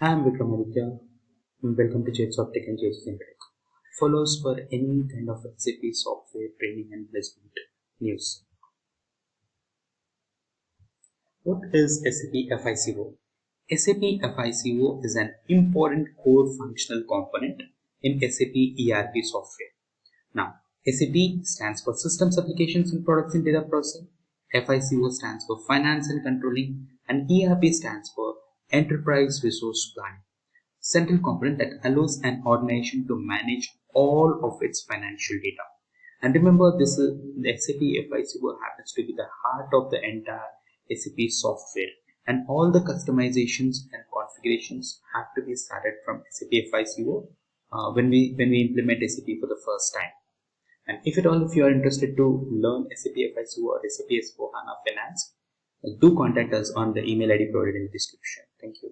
I'm Vikram Aditya. Welcome to Softech and Tech. Follow us for any kind of SAP software training and placement news. What is SAP FICO? SAP FICO is an important core functional component in SAP ERP software. Now, SAP stands for Systems, Applications and Products in Data Processing. FICO stands for Finance and Controlling, and ERP stands for Enterprise Resource Planning. Central component that allows an organization to manage all of its financial data. And remember, this is the SAP FICO happens to be the heart of the entire SAP software, and all the customizations and configurations have to be started from SAP FICO when we implement SAP for the first time. And if at all, if you are interested to learn SAP FICO or SAP S4HANA Finance, do contact us on the email ID provided in the description. Thank you.